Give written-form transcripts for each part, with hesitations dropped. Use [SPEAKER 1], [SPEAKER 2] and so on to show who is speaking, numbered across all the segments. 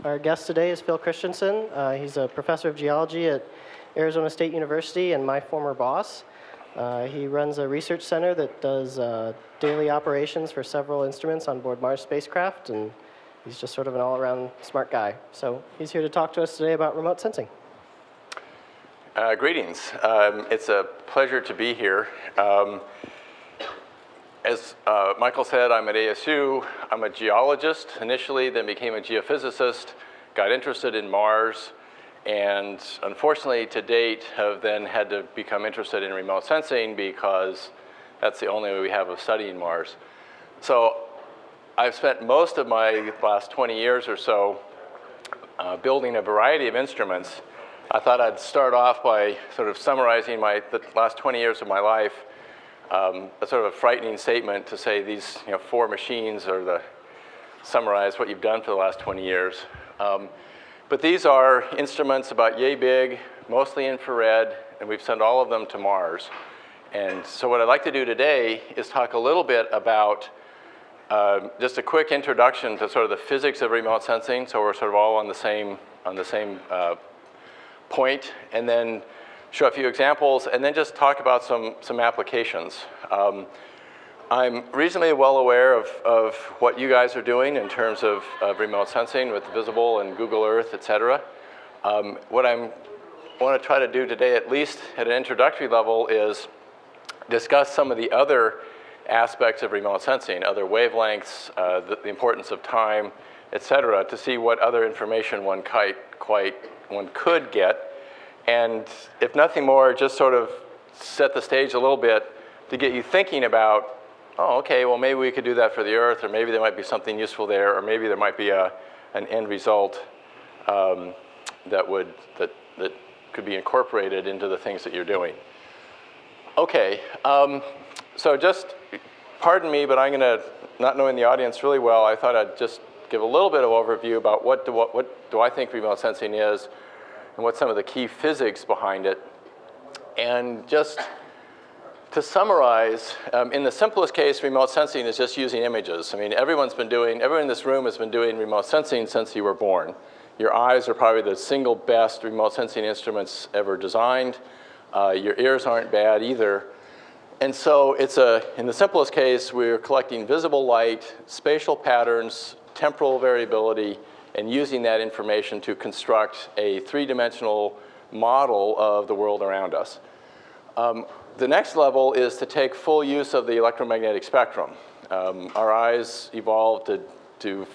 [SPEAKER 1] Our guest today is Phil Christensen. He's a professor of geology at Arizona State University and my former boss. He runs a research center that does daily operations for several instruments on board Mars spacecraft, and he's just sort of an all-around smart guy. So he's here to talk to us today about remote sensing.
[SPEAKER 2] Greetings. It's a pleasure to be here. As Michael said, I'm at ASU. I'm a geologist initially, then became a geophysicist, got interested in Mars, and unfortunately to date have then had to become interested in remote sensing because that's the only way we have of studying Mars. So I've spent most of my last 20 years or so building a variety of instruments. I thought I'd start off by sort of summarizing the last 20 years of my life. A sort of a frightening statement to say these 4 machines are summarize what you've done for the last 20 years. But these are instruments about yay big, mostly infrared, and we've sent all of them to Mars. And so what I'd like to do today is talk a little bit about just a quick introduction to sort of the physics of remote sensing, so we're sort of all on the same point, and then show a few examples, and then just talk about some applications. I'm reasonably well aware of what you guys are doing in terms of remote sensing with Visible and Google Earth, et cetera. What I want to try to do today, at least at an introductory level, is discuss some of the other aspects of remote sensing, other wavelengths, the importance of time, et cetera, to see what other information one could get. And if nothing more, just sort of set the stage a little bit to get you thinking about, oh, okay, well, maybe we could do that for the Earth, or maybe there might be something useful there, or maybe there might be an end result that could be incorporated into the things that you're doing. Okay, so just pardon me, but I'm going to, not knowing the audience really well, I thought I'd just give a little bit of overview about what do I think remote sensing is, and what's some of the key physics behind it. And just to summarize, in the simplest case, remote sensing is just using images. I mean, everyone in this room has been doing remote sensing since you were born. Your eyes are probably the single best remote sensing instruments ever designed. Your ears aren't bad either. And so in the simplest case, we're collecting visible light, spatial patterns, temporal variability, and using that information to construct a 3-dimensional model of the world around us. The next level is to take full use of the electromagnetic spectrum. Our eyes evolved to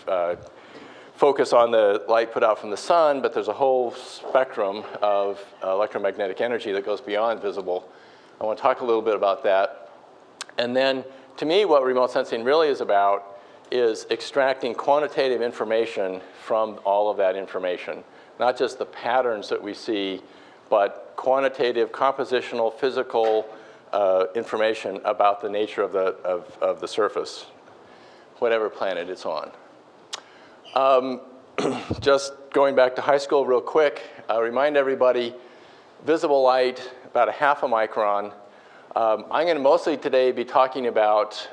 [SPEAKER 2] focus on the light put out from the sun, but there's a whole spectrum of electromagnetic energy that goes beyond visible. I want to talk a little bit about that. And then, to me, what remote sensing really is about is extracting quantitative information from all of that information. Not just the patterns that we see, but quantitative, compositional, physical information about the nature of the surface, whatever planet it's on. Just going back to high school real quick, remind everybody, visible light, about 1/2 micron. I'm going to mostly today be talking about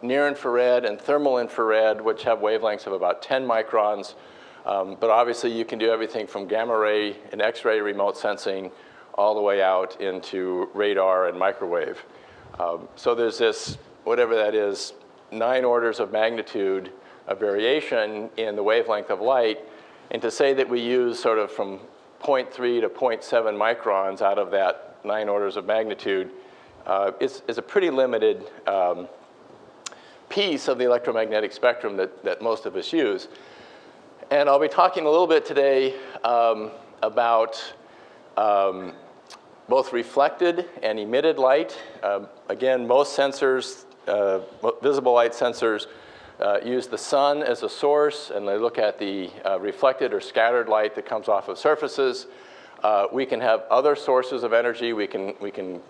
[SPEAKER 2] near-infrared and thermal infrared, which have wavelengths of about 10 microns. But obviously, you can do everything from gamma ray and X-ray remote sensing all the way out into radar and microwave. So there's this, whatever that is, 9 orders of magnitude of variation in the wavelength of light. And to say that we use sort of from 0.3 to 0.7 microns out of that 9 orders of magnitude is a pretty limited piece of the electromagnetic spectrum that most of us use. And I'll be talking a little bit today about both reflected and emitted light. Again, most sensors, visible light sensors, use the sun as a source, and they look at the reflected or scattered light that comes off of surfaces. We can have other sources of energy. We can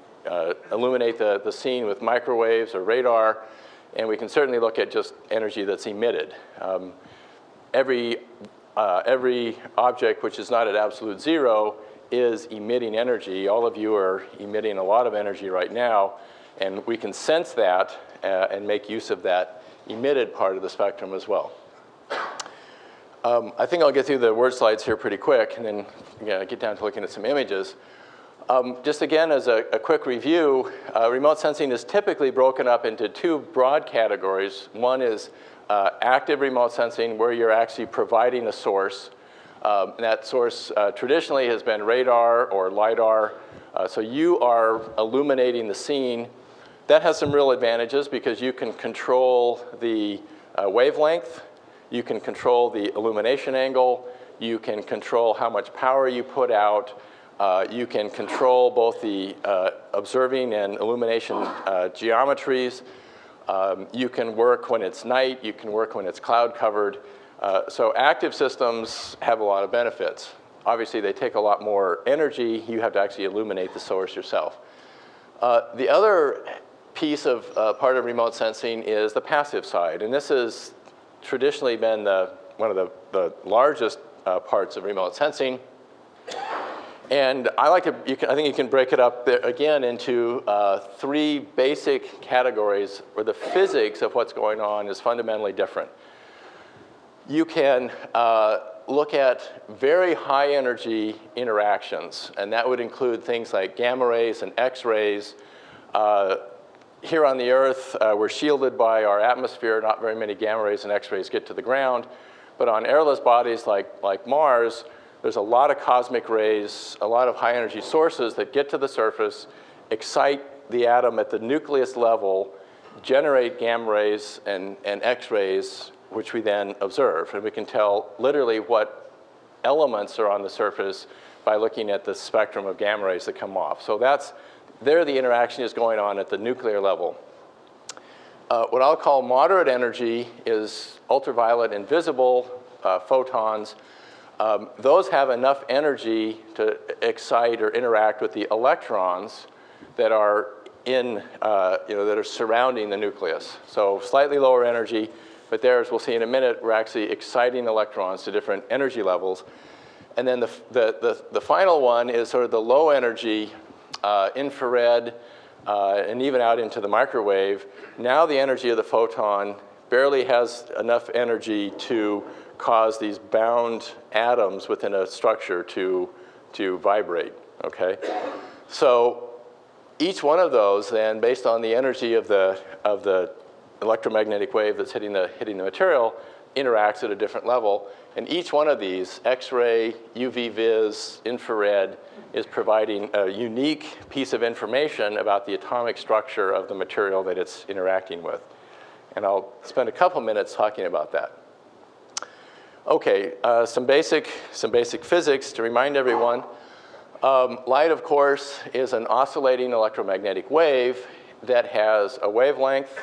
[SPEAKER 2] illuminate the scene with microwaves or radar, and we can certainly look at just energy that's emitted. Every object which is not at absolute zero is emitting energy. All of you are emitting a lot of energy right now, and we can sense that and make use of that emitted part of the spectrum as well. I think I'll get through the word slides here pretty quick and then get down to looking at some images. Just again, as a quick review, remote sensing is typically broken up into two broad categories. One is active remote sensing, where you're actually providing a source. And that source traditionally has been radar or LiDAR. So you are illuminating the scene. That has some real advantages because you can control the wavelength, you can control the illumination angle, you can control how much power you put out, you can control both the observing and illumination geometries. You can work when it's night, you can work when it's cloud covered. So active systems have a lot of benefits. Obviously, they take a lot more energy. You have to actually illuminate the source yourself. The other piece of part of remote sensing is the passive side. And this has traditionally been one of the largest parts of remote sensing. And I think you can break it up there again into three basic categories where the physics of what's going on is fundamentally different. You can look at very high energy interactions, and that would include things like gamma rays and X-rays. Here on the Earth, we're shielded by our atmosphere. Not very many gamma rays and X-rays get to the ground. But on airless bodies like Mars, there's a lot of cosmic rays, a lot of high energy sources that get to the surface, excite the atom at the nucleus level, generate gamma rays and X-rays, which we then observe. And we can tell literally what elements are on the surface by looking at the spectrum of gamma rays that come off. So there the interaction is going on at the nuclear level. What I'll call moderate energy is ultraviolet and visible photons. Those have enough energy to excite or interact with the electrons that are that are surrounding the nucleus. So slightly lower energy, but there, as we'll see in a minute, we're actually exciting electrons to different energy levels. And then the final one is sort of the low energy infrared and even out into the microwave. Now the energy of the photon barely has enough energy to cause these bound atoms within a structure to vibrate, okay? So each one of those then, based on the energy of the electromagnetic wave that's hitting the material, interacts at a different level. And each one of these, X-ray, UV vis, infrared, is providing a unique piece of information about the atomic structure of the material that it's interacting with. And I'll spend a couple minutes talking about that. Okay, some basic physics to remind everyone. Light, of course, is an oscillating electromagnetic wave that has a wavelength,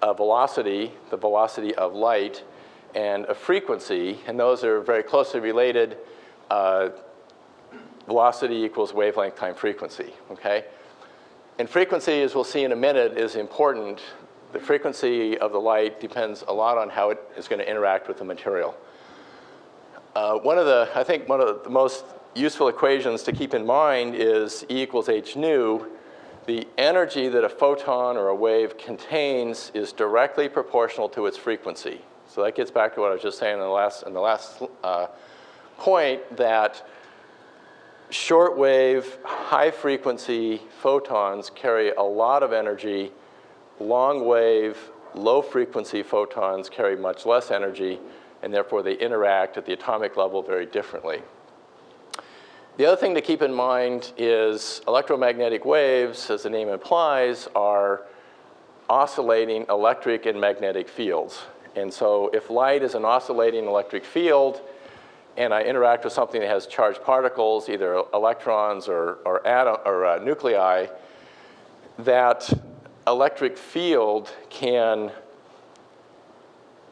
[SPEAKER 2] a velocity, the velocity of light, and a frequency, and those are very closely related. Velocity equals wavelength times frequency, okay? And frequency, as we'll see in a minute, is important. The frequency of the light depends a lot on how it is going to interact with the material. I think one of the most useful equations to keep in mind is E equals h nu. The energy that a photon or a wave contains is directly proportional to its frequency. So that gets back to what I was just saying in the last point, that shortwave, high-frequency photons carry a lot of energy. Long-wave, low-frequency photons carry much less energy, and therefore they interact at the atomic level very differently. The other thing to keep in mind is electromagnetic waves, as the name implies, are oscillating electric and magnetic fields. And so if light is an oscillating electric field, and I interact with something that has charged particles, either electrons or nuclei, that electric field can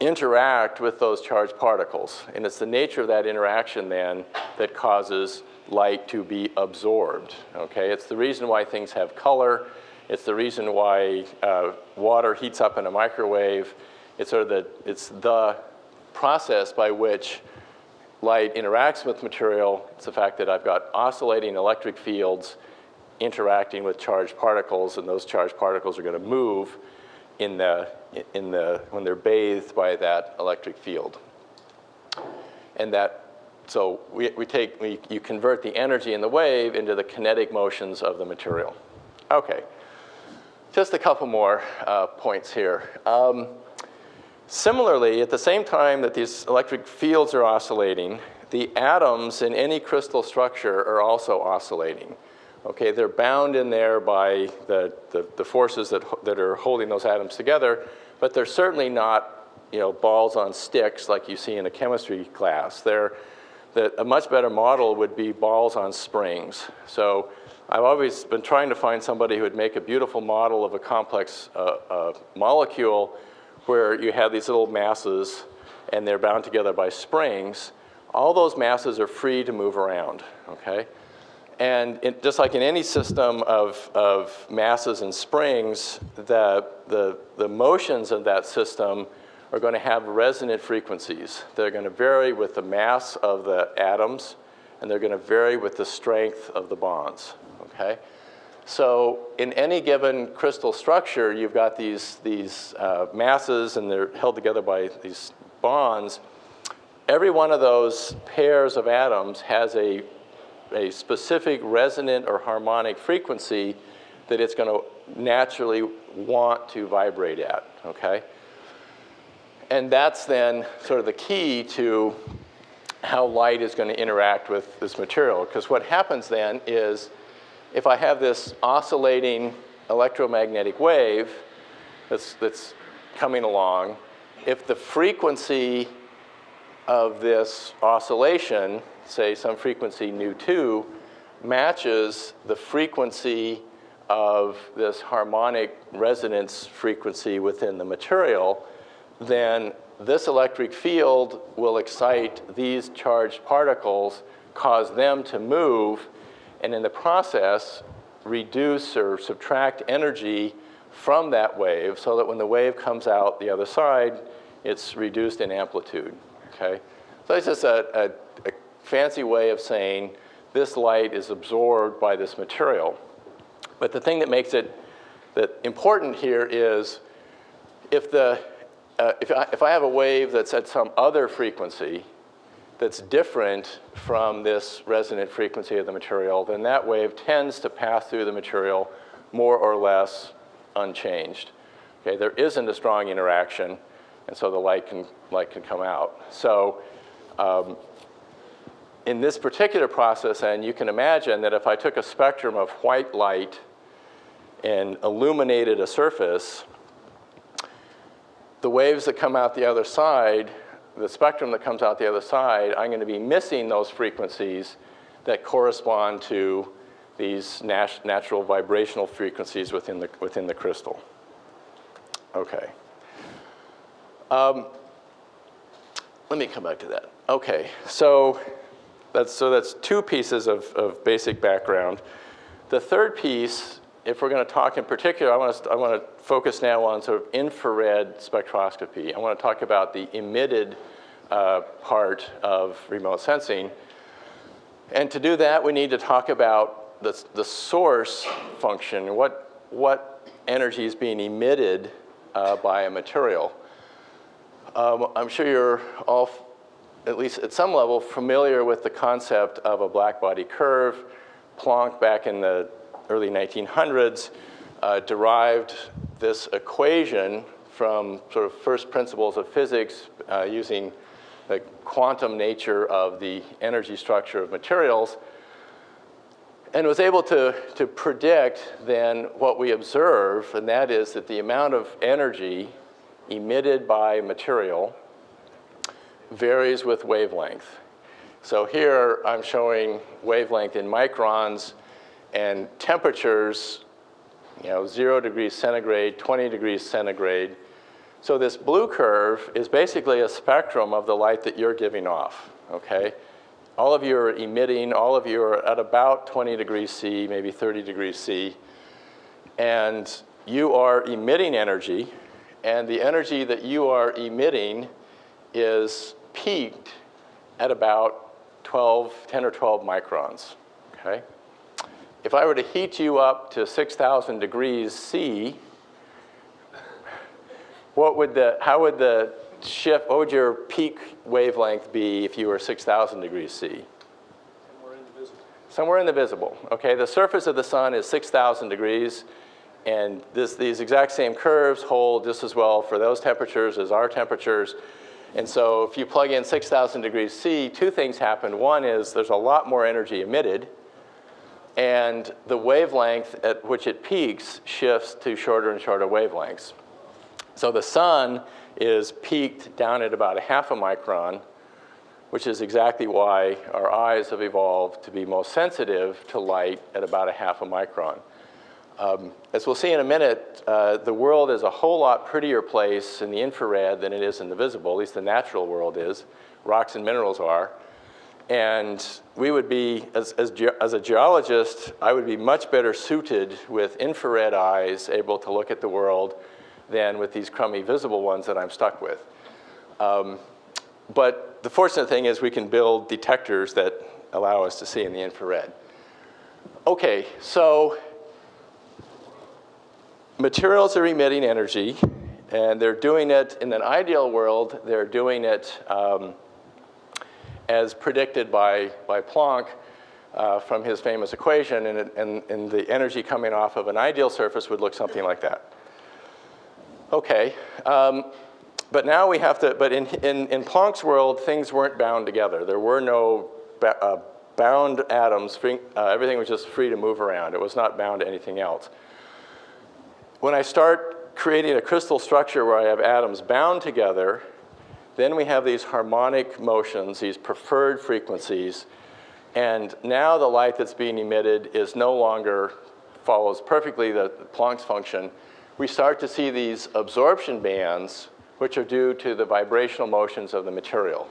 [SPEAKER 2] interact with those charged particles. And it's the nature of that interaction then that causes light to be absorbed, okay? It's the reason why things have color. It's the reason why water heats up in a microwave. It's sort of the process by which light interacts with material. It's the fact that I've got oscillating electric fields interacting with charged particles, and those charged particles are going to move when they're bathed by that electric field. And so you convert the energy in the wave into the kinetic motions of the material. Okay, just a couple more points here. Similarly, at the same time that these electric fields are oscillating, the atoms in any crystal structure are also oscillating. Okay, they're bound in there by the forces that are holding those atoms together, but they're certainly not, balls on sticks like you see in a chemistry class. A much better model would be balls on springs. So I've always been trying to find somebody who would make a beautiful model of a complex molecule where you have these little masses and they're bound together by springs. All those masses are free to move around, okay? And just like in any system of masses and springs, the motions of that system are going to have resonant frequencies. They're going to vary with the mass of the atoms, and they're going to vary with the strength of the bonds, okay? So in any given crystal structure, you've got these masses, and they're held together by these bonds. Every one of those pairs of atoms has a specific resonant or harmonic frequency that it's going to naturally want to vibrate at, okay? And that's then sort of the key to how light is going to interact with this material. Because what happens then is, if I have this oscillating electromagnetic wave that's coming along, if the frequency of this oscillation, say some frequency nu2, matches the frequency of this harmonic resonance frequency within the material, then this electric field will excite these charged particles, cause them to move, and in the process, reduce or subtract energy from that wave so that when the wave comes out the other side, it's reduced in amplitude, okay? So it's just a fancy way of saying this light is absorbed by this material. But the thing that makes it important here is if I have a wave that's at some other frequency that's different from this resonant frequency of the material, then that wave tends to pass through the material more or less unchanged. Okay, there isn't a strong interaction, and so the light can come out. So in this particular process, and you can imagine that if I took a spectrum of white light and illuminated a surface, the waves that come out the other side, the spectrum that comes out the other side, I'm going to be missing those frequencies that correspond to these natural vibrational frequencies within the crystal. Okay. Let me come back to that. Okay, so that's two pieces of basic background. The third piece, if we're going to talk in particular, I want to focus now on sort of infrared spectroscopy. I want to talk about the emitted part of remote sensing. And to do that, we need to talk about the source function, what energy is being emitted by a material. I'm sure you're all, at least at some level, familiar with the concept of a black body curve. Planck, back in the early 1900s, derived this equation from sort of first principles of physics using the quantum nature of the energy structure of materials, and was able to predict then what we observe, and that is that the amount of energy emitted by material varies with wavelength. So here I'm showing wavelength in microns and temperatures, 0 degrees centigrade, 20 degrees centigrade. So this blue curve is basically a spectrum of the light that you're giving off, okay? All of you are emitting, all of you are at about 20 degrees C, maybe 30 degrees C, and you are emitting energy, and the energy that you are emitting is peaked at about 10 or 12 microns, okay? If I were to heat you up to 6,000 degrees C, how would the shift, what would your peak wavelength be if you were 6,000 degrees C?
[SPEAKER 3] Somewhere in the visible.
[SPEAKER 2] Somewhere in the visible. Okay, the surface of the sun is 6,000 degrees, and these exact same curves hold just as well for those temperatures as our temperatures. And so if you plug in 6,000 degrees C, two things happen. One is there's a lot more energy emitted, and the wavelength at which it peaks shifts to shorter and shorter wavelengths. So the sun is peaked down at about 0.5 micron, which is exactly why our eyes have evolved to be most sensitive to light at about 0.5 micron. As we'll see in a minute, the world is a whole lot prettier place in the infrared than it is in the visible, at least the natural world is. Rocks and minerals are. And we would be, as a geologist, I would be much better suited with infrared eyes able to look at the world than with these crummy visible ones that I'm stuck with. But the fortunate thing is we can build detectors that allow us to see in the infrared. Okay, so materials are emitting energy, and they're doing it in an ideal world. They're doing it as predicted by Planck from his famous equation, and the energy coming off of an ideal surface would look something like that. Okay, but now we have to, but in Planck's world, things weren't bound together. There were no bound atoms. Everything was just free to move around. It was not bound to anything else. When I start creating a crystal structure where I have atoms bound together, then we have these harmonic motions, these preferred frequencies, and now the light that's being emitted is no longer follows perfectly the Planck's function. We start to see these absorption bands, which are due to the vibrational motions of the material.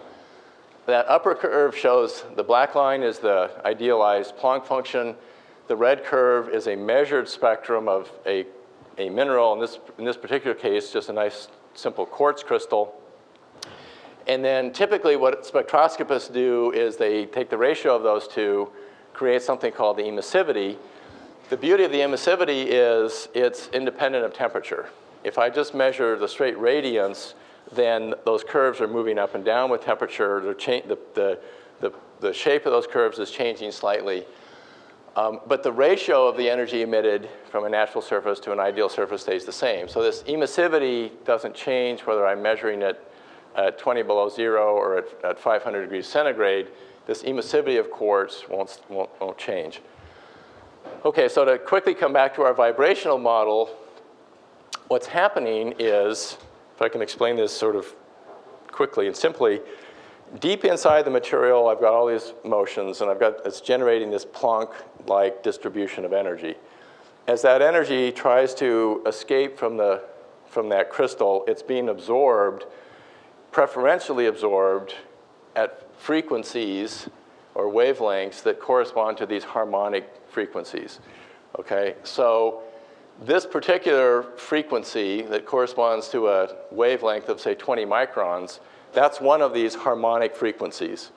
[SPEAKER 2] That upper curve shows the black line is the idealized Planck function. The red curve is a measured spectrum of a mineral, in this particular case, just a nice simple quartz crystal. And then typically what spectroscopists do is they take the ratio of those two, create something called the emissivity. The beauty of the emissivity is it's independent of temperature. If I just measure the straight radiance, then those curves are moving up and down with temperature. The shape of those curves is changing slightly. But the ratio of the energy emitted from a natural surface to an ideal surface stays the same. So this emissivity doesn't change whether I'm measuring it at 20 below zero or at 500 degrees centigrade. This emissivity of quartz won't change. Okay, so to quickly come back to our vibrational model, what's happening is, if I can explain this sort of quickly and simply, deep inside the material, I've got all these motions, and it's generating this Planck-like distribution of energy. As that energy tries to escape from that crystal, it's being absorbed, preferentially absorbed at frequencies or wavelengths that correspond to these harmonic frequencies. Okay, so this particular frequency that corresponds to a wavelength of, say, 20 microns, that's one of these harmonic frequencies.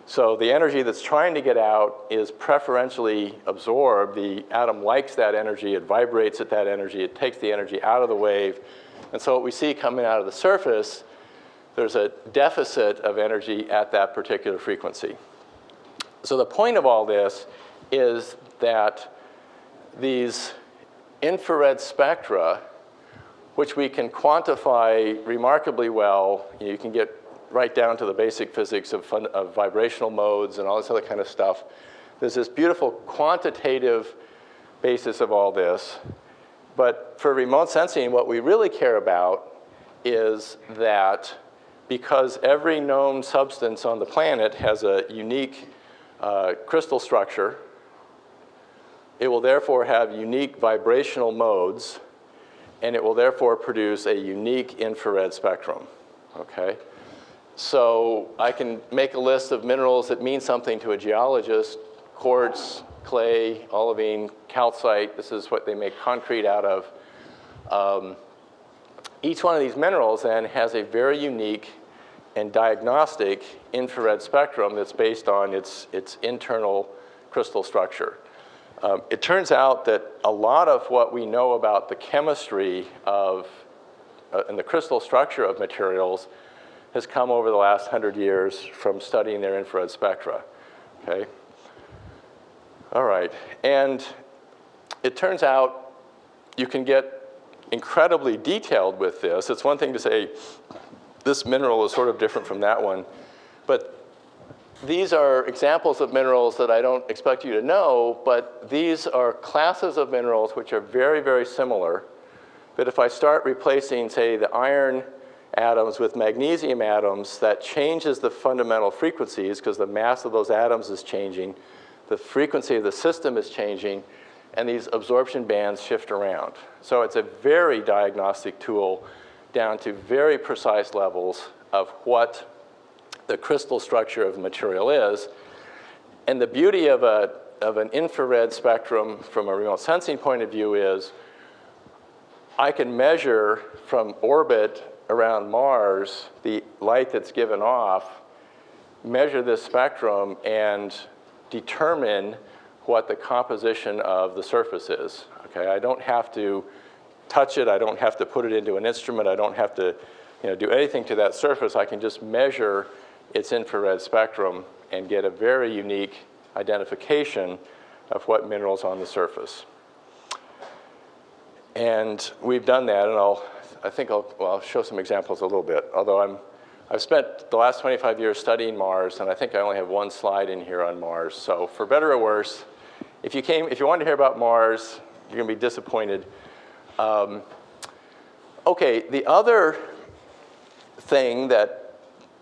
[SPEAKER 2] So the energy that's trying to get out is preferentially absorbed. The atom likes that energy. It vibrates at that energy. It takes the energy out of the wave. And so what we see coming out of the surface, there's a deficit of energy at that particular frequency. So the point of all this is that these infrared spectra, which we can quantify remarkably well, you can get right down to the basic physics of vibrational modes and all this other kind of stuff. There's this beautiful quantitative basis of all this. But for remote sensing, what we really care about is that because every known substance on the planet has a unique crystal structure, it will therefore have unique vibrational modes, and it will therefore produce a unique infrared spectrum, okay? So I can make a list of minerals that mean something to a geologist: quartz, clay, olivine, calcite. This is what they make concrete out of. Each one of these minerals then has a very unique and diagnostic infrared spectrum that's based on its internal crystal structure. It turns out that a lot of what we know about the chemistry of and the crystal structure of materials has come over the last 100 years from studying their infrared spectra, okay? All right, and it turns out you can get incredibly detailed with this. It's one thing to say, this mineral is sort of different from that one, but these are examples of minerals that I don't expect you to know, but these are classes of minerals which are very, very similar. But if I start replacing, say, the iron atoms with magnesium atoms, that changes the fundamental frequencies because the mass of those atoms is changing, the frequency of the system is changing, and these absorption bands shift around. So it's a very diagnostic tool down to very precise levels of what the crystal structure of the material is. And the beauty of an infrared spectrum from a remote sensing point of view is I can measure from orbit around Mars the light that's given off, measure this spectrum, and determine what the composition of the surface is. Okay, I don't have to touch it. I don't have to put it into an instrument. I don't have to do anything to that surface. I can just measure its infrared spectrum and get a very unique identification of what mineral's on the surface. And we've done that, and I'll show some examples a little bit. Although I've spent the last 25 years studying Mars, and I think I only have one slide in here on Mars. So for better or worse, if you wanted to hear about Mars, you're going to be disappointed. Okay, the other thing that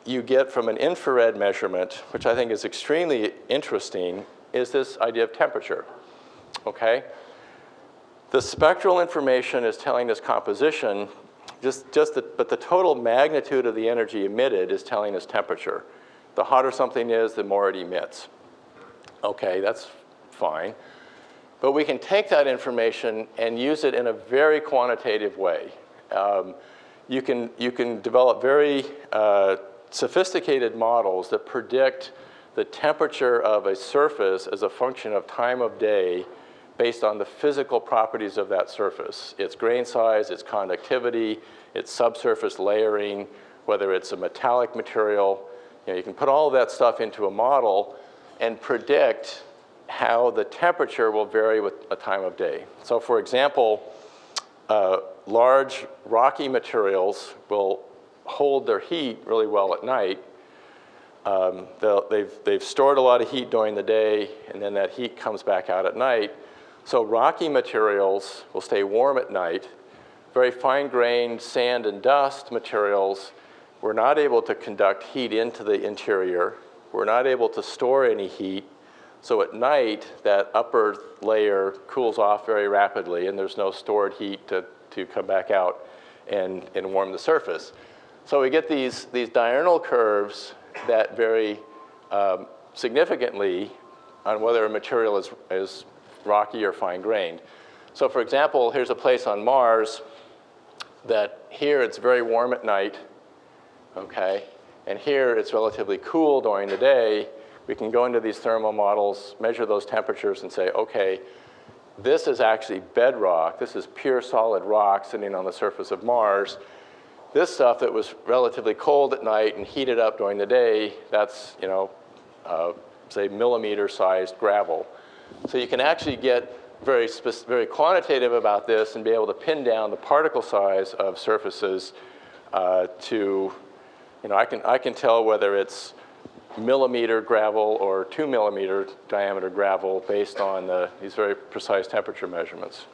[SPEAKER 2] you get from an infrared measurement, which I think is extremely interesting, is this idea of temperature, okay? The spectral information is telling us composition, but the total magnitude of the energy emitted is telling us temperature. The hotter something is, the more it emits. Okay, that's fine. But we can take that information and use it in a very quantitative way. You can develop very sophisticated models that predict the temperature of a surface as a function of time of day based on the physical properties of that surface. Its grain size, its conductivity, its subsurface layering, whether it's a metallic material. You can put all of that stuff into a model and predict how the temperature will vary with a time of day. So for example, large rocky materials will hold their heat really well at night. They've stored a lot of heat during the day, and then that heat comes back out at night. So rocky materials will stay warm at night. Very fine-grained sand and dust materials, we're not able to conduct heat into the interior. We're not able to store any heat. So at night, that upper layer cools off very rapidly, and there's no stored heat to come back out and warm the surface. So we get these diurnal curves that vary significantly on whether a material is rocky or fine-grained. So for example, here's a place on Mars that here it's very warm at night, okay? And here it's relatively cool during the day. We can go into these thermal models, measure those temperatures, and say, okay, this is actually bedrock. This is pure solid rock sitting on the surface of Mars. This stuff that was relatively cold at night and heated up during the day, that's, say, millimeter-sized gravel. So you can actually get very quantitative about this and be able to pin down the particle size of surfaces I can tell whether it's millimeter gravel or 2 millimeter diameter gravel based on these very precise temperature measurements.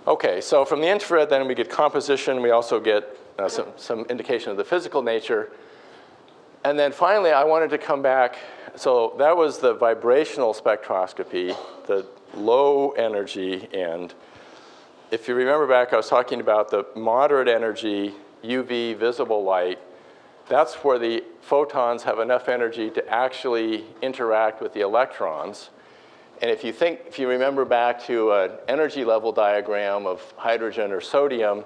[SPEAKER 2] Okay, so from the infrared then we get composition. We also get some indication of the physical nature. And then finally I wanted to come back. So that was the vibrational spectroscopy, the low energy end. If you remember back, I was talking about the moderate energy UV visible light. That's where the photons have enough energy to actually interact with the electrons. And if you remember back to an energy level diagram of hydrogen or sodium,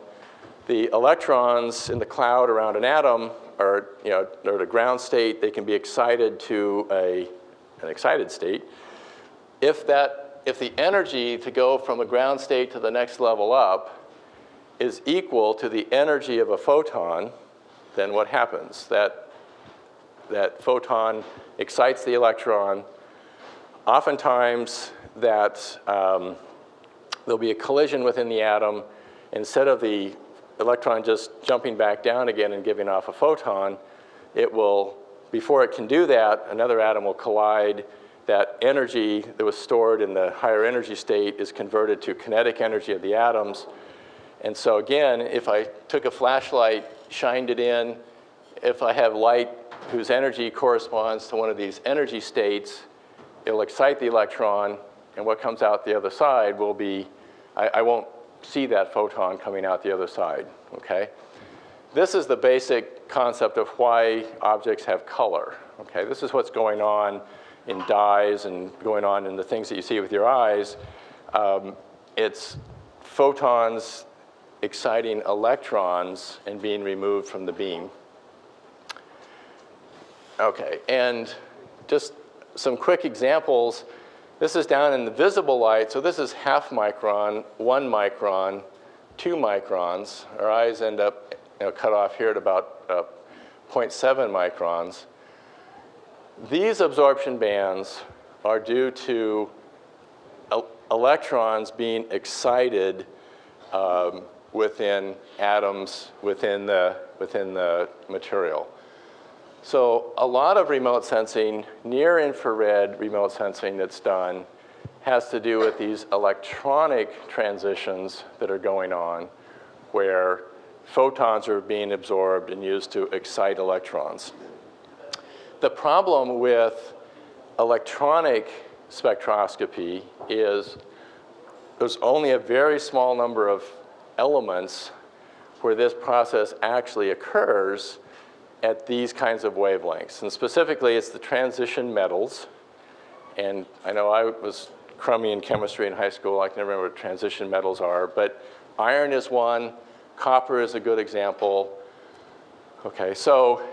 [SPEAKER 2] the electrons in the cloud around an atom are, they're at a ground state. They can be excited to an excited state. If the energy to go from a ground state to the next level up is equal to the energy of a photon, then what happens? That photon excites the electron. Oftentimes, there'll be a collision within the atom. Instead of the electron just jumping back down again and giving off a photon, it will, before it can do that, another atom will collide. That energy that was stored in the higher energy state is converted to kinetic energy of the atoms. And so again, if I took a flashlight, shined it in, if I have light whose energy corresponds to one of these energy states, it'll excite the electron, and what comes out the other side will be, I won't see that photon coming out the other side, okay? This is the basic concept of why objects have color, okay? This is what's going on in dyes and going on in the things that you see with your eyes. It's photons exciting electrons and being removed from the beam. Okay, and just some quick examples. This is down in the visible light, so this is half micron, 1 micron, 2 microns. Our eyes end up cut off here at about 0.7 microns. These absorption bands are due to electrons being excited within atoms within the material. So a lot of remote sensing, near-infrared remote sensing that's done has to do with these electronic transitions that are going on where photons are being absorbed and used to excite electrons. The problem with electronic spectroscopy is there's only a very small number of elements where this process actually occurs at these kinds of wavelengths. And specifically, it's the transition metals. And I know I was crummy in chemistry in high school. I can never remember what transition metals are. But iron is one. Copper is a good example. Okay, so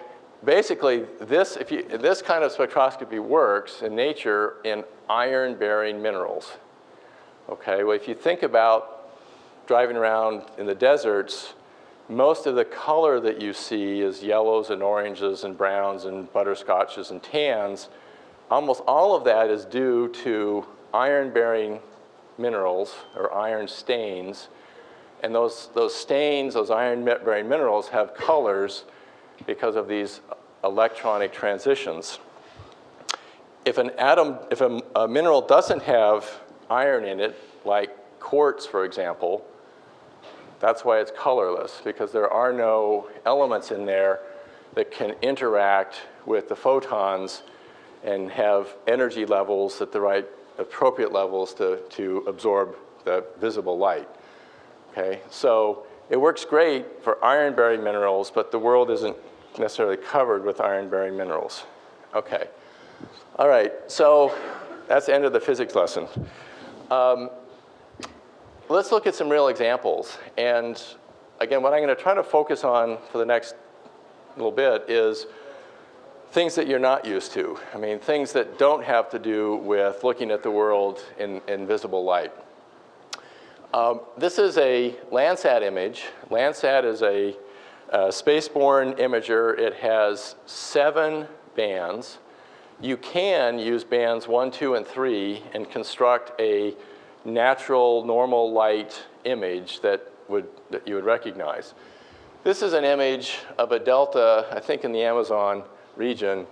[SPEAKER 2] basically, this kind of spectroscopy works in nature in iron-bearing minerals. Okay, well, if you think about driving around in the deserts, most of the color that you see is yellows and oranges and browns and butterscotches and tans. Almost all of that is due to iron-bearing minerals or iron stains. And those stains, those iron-bearing minerals have colors because of these electronic transitions. If a mineral doesn't have iron in it, like quartz, for example, that's why it's colorless, because there are no elements in there that can interact with the photons and have energy levels at the right appropriate levels to absorb the visible light. Okay, so it works great for iron-bearing minerals, but the world isn't necessarily covered with iron-bearing minerals. Okay, all right, so that's the end of the physics lesson. Let's look at some real examples. And again, what I'm going to try to focus on for the next little bit is things that you're not used to. I mean, things that don't have to do with looking at the world in visible light. This is a Landsat image. Landsat is a spaceborne imager. It has 7 bands. You can use bands 1, 2, and 3 and construct a natural, normal light image that you would recognize. This is an image of a delta, I think in the Amazon region,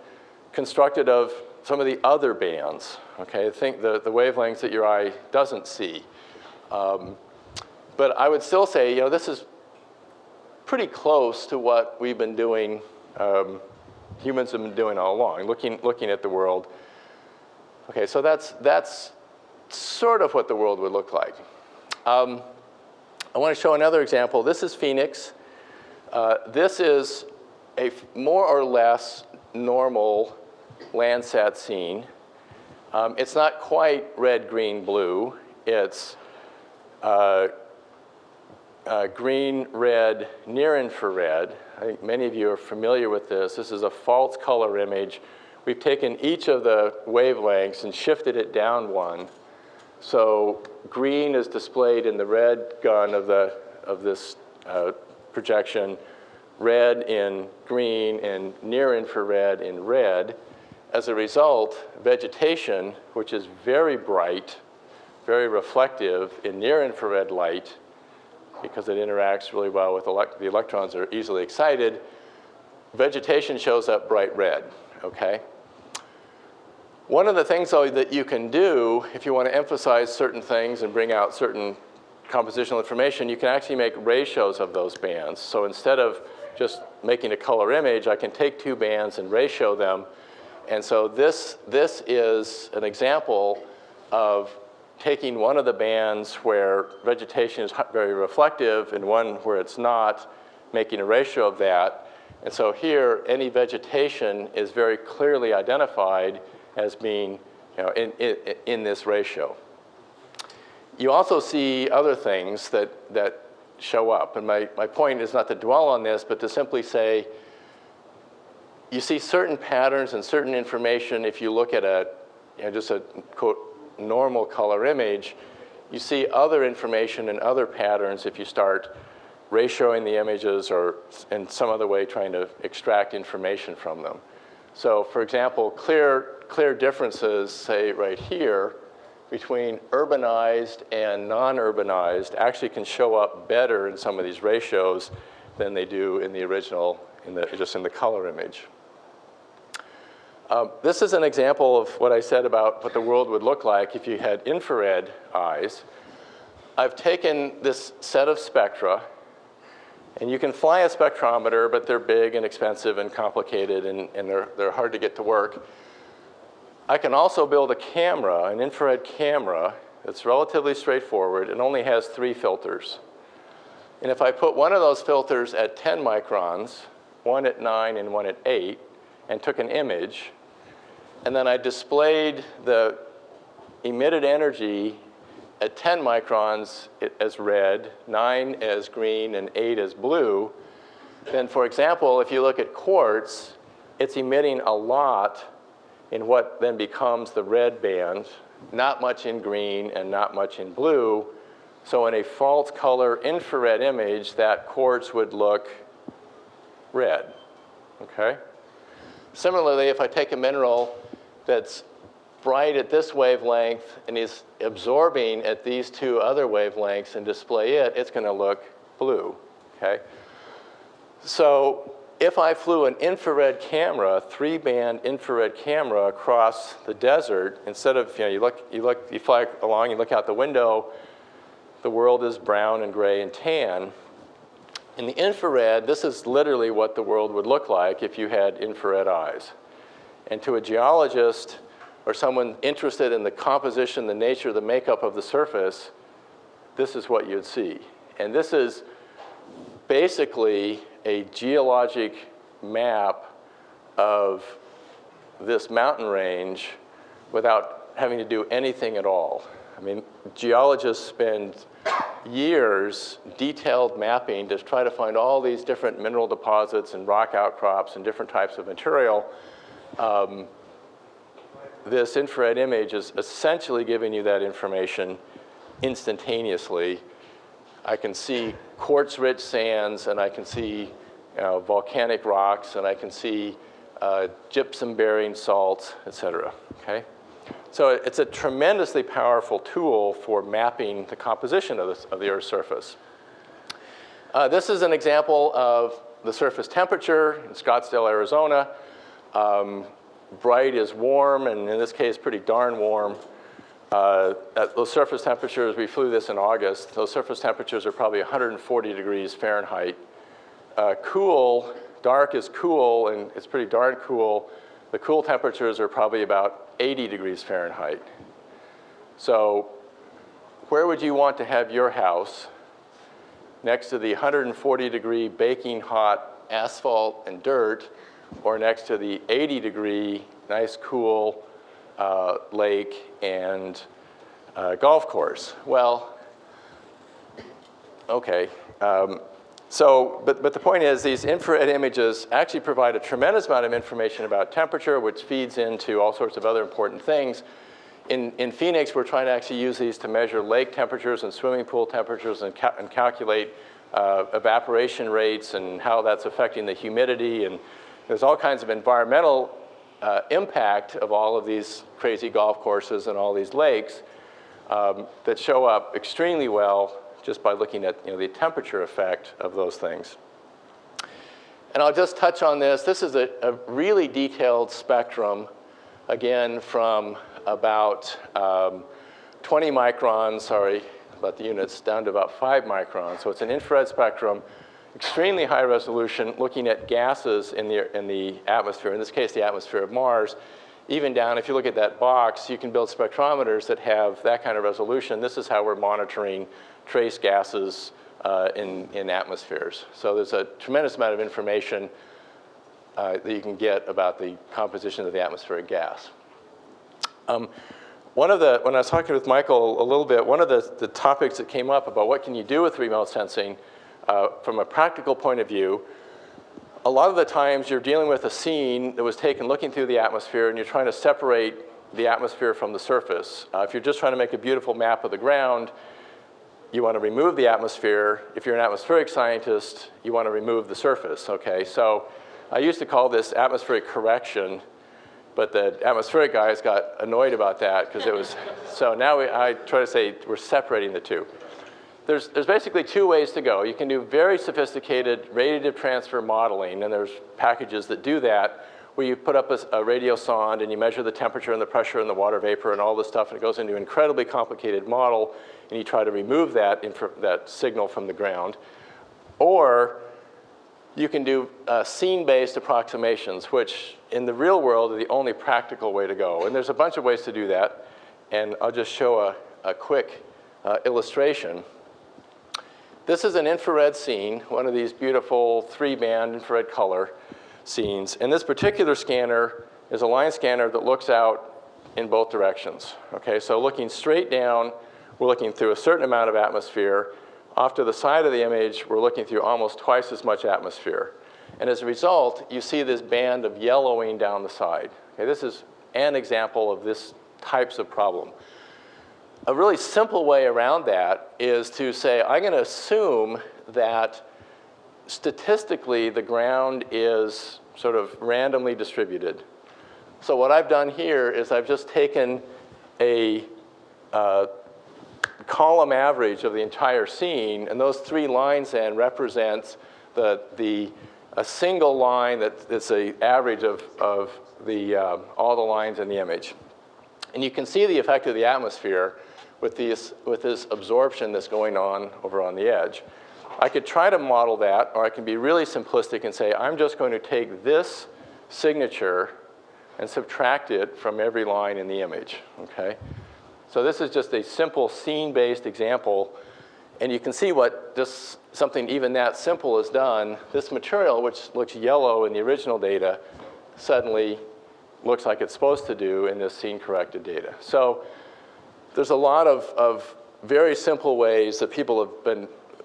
[SPEAKER 2] constructed of some of the other bands. Okay, think the wavelengths that your eye doesn't see. But I would still say, this is pretty close to what we've been doing, humans have been doing all along, looking at the world. Okay, so that's sort of what the world would look like. I want to show another example. This is Phoenix. This is a more or less normal Landsat scene. It's not quite red, green, blue. It's green, red, near infrared. I think many of you are familiar with this. This is a false color image. We've taken each of the wavelengths and shifted it down one. So green is displayed in the red gun of this projection. red in green, and near infrared in red. As a result, vegetation, which is very bright, very reflective in near infrared light, because it interacts really well with the electrons are easily excited, vegetation shows up bright red, okay? One of the things, though, that you can do if you want to emphasize certain things and bring out certain compositional information, you can actually make ratios of those bands. So instead of just making a color image, I can take two bands and ratio them. And so this is an example of taking one of the bands where vegetation is very reflective and one where it's not, making a ratio of that. And so here, any vegetation is very clearly identified as being in this ratio. You also see other things that show up. And my point is not to dwell on this, but to simply say, you see certain patterns and certain information if you look at just a, quote, normal color image. You see other information and other patterns if you start ratioing the images or in some other way trying to extract information from them. So for example, clear differences, say right here, between urbanized and non-urbanized actually can show up better in some of these ratios than they do in the original, just in the color image. This is an example of what I said about what the world would look like if you had infrared eyes. I've taken this set of spectra, and you can fly a spectrometer, but they're big and expensive and complicated, and they're hard to get to work. I can also build a camera, an infrared camera, that's relatively straightforward and only has 3 filters. And if I put one of those filters at 10 microns, one at 9 and one at 8, and took an image, and then I displayed the emitted energy at 10 microns as red, 9 as green, and 8 as blue, then for example, if you look at quartz, it's emitting a lot in what then becomes the red band, not much in green and not much in blue. So in a false color infrared image, that quartz would look red, okay? Similarly, if I take a mineral that's bright at this wavelength and is absorbing at these 2 other wavelengths and display it, it's going to look blue, okay? So if I flew an infrared camera, 3-band infrared camera across the desert, instead of, you fly along, you look out the window, the world is brown and gray and tan. In the infrared, this is literally what the world would look like if you had infrared eyes. And to a geologist or someone interested in the composition, the nature, the makeup of the surface, this is what you'd see. And this is basically a geologic map of this mountain range without having to do anything at all. I mean, geologists spend years detailed mapping to try to find all these different mineral deposits and rock outcrops and different types of material. This infrared image is essentially giving you that information instantaneously. I can see quartz-rich sands, and I can see volcanic rocks, and I can see gypsum-bearing salts, et cetera, okay? So it's a tremendously powerful tool for mapping the composition of the Earth's surface. This is an example of the surface temperature in Scottsdale, Arizona. Bright is warm, and in this case, pretty darn warm. At those surface temperatures, we flew this in August, those surface temperatures are probably 140 degrees Fahrenheit. Cool, dark is cool, and it's pretty darn cool. The cool temperatures are probably about 80 degrees Fahrenheit. So where would you want to have your house? Next to the 140 degree baking hot asphalt and dirt, or next to the 80 degree nice cool lake and golf course? Well, okay. But the point is, these infrared images actually provide a tremendous amount of information about temperature, which feeds into all sorts of other important things. In Phoenix, we're trying to actually use these to measure lake temperatures and swimming pool temperatures and calculate evaporation rates and how that's affecting the humidity. And there's all kinds of environmental impact of all of these crazy golf courses and all these lakes that show up extremely well just by looking at the temperature effect of those things. And I'll just touch on this. This is a really detailed spectrum, again, from about 20 microns, sorry about the units, down to about 5 microns. So it's an infrared spectrum, extremely high resolution, looking at gases in the atmosphere, in this case, the atmosphere of Mars. Even down, if you look at that box, you can build spectrometers that have that kind of resolution. This is how we're monitoring trace gases in atmospheres. So there's a tremendous amount of information that you can get about the composition of the atmospheric gas. When I was talking with Michael a little bit, one of the topics that came up about what can you do with remote sensing from a practical point of view, a lot of the times you're dealing with a scene that was taken looking through the atmosphere and you're trying to separate the atmosphere from the surface. If you're just trying to make a beautiful map of the ground, you want to remove the atmosphere. If you're an atmospheric scientist, you want to remove the surface, okay? So I used to call this atmospheric correction, but the atmospheric guys got annoyed about that because it was, so now I try to say we're separating the two. There's basically 2 ways to go. You can do very sophisticated radiative transfer modeling, and there's packages that do that, where you put up a radiosonde and you measure the temperature and the pressure and the water vapor and all this stuff, and it goes into an incredibly complicated model, and you try to remove that signal from the ground. Or you can do scene-based approximations, which in the real world are the only practical way to go. And there's a bunch of ways to do that, and I'll just show a quick illustration. This is an infrared scene, one of these beautiful 3-band infrared color scenes. And this particular scanner is a line scanner that looks out in both directions. Okay, so looking straight down, we're looking through a certain amount of atmosphere. Off to the side of the image, we're looking through almost twice as much atmosphere. And as a result, you see this band of yellowing down the side. Okay, this is an example of this types of problem. A really simple way around that is to say, I'm going to assume that statistically the ground is sort of randomly distributed. So what I've done here is I've just taken a column average of the entire scene, and those 3 lines then represent a single line that's an average of all the lines in the image. And you can see the effect of the atmosphere with this absorption that's going on over on the edge. I could try to model that, or I can be really simplistic and say, I'm just going to take this signature and subtract it from every line in the image, okay? So this is just a simple scene-based example, and you can see what just something even that simple has done. This material, which looks yellow in the original data, suddenly looks like it's supposed to do in this scene-corrected data. So there's a lot of very simple ways that people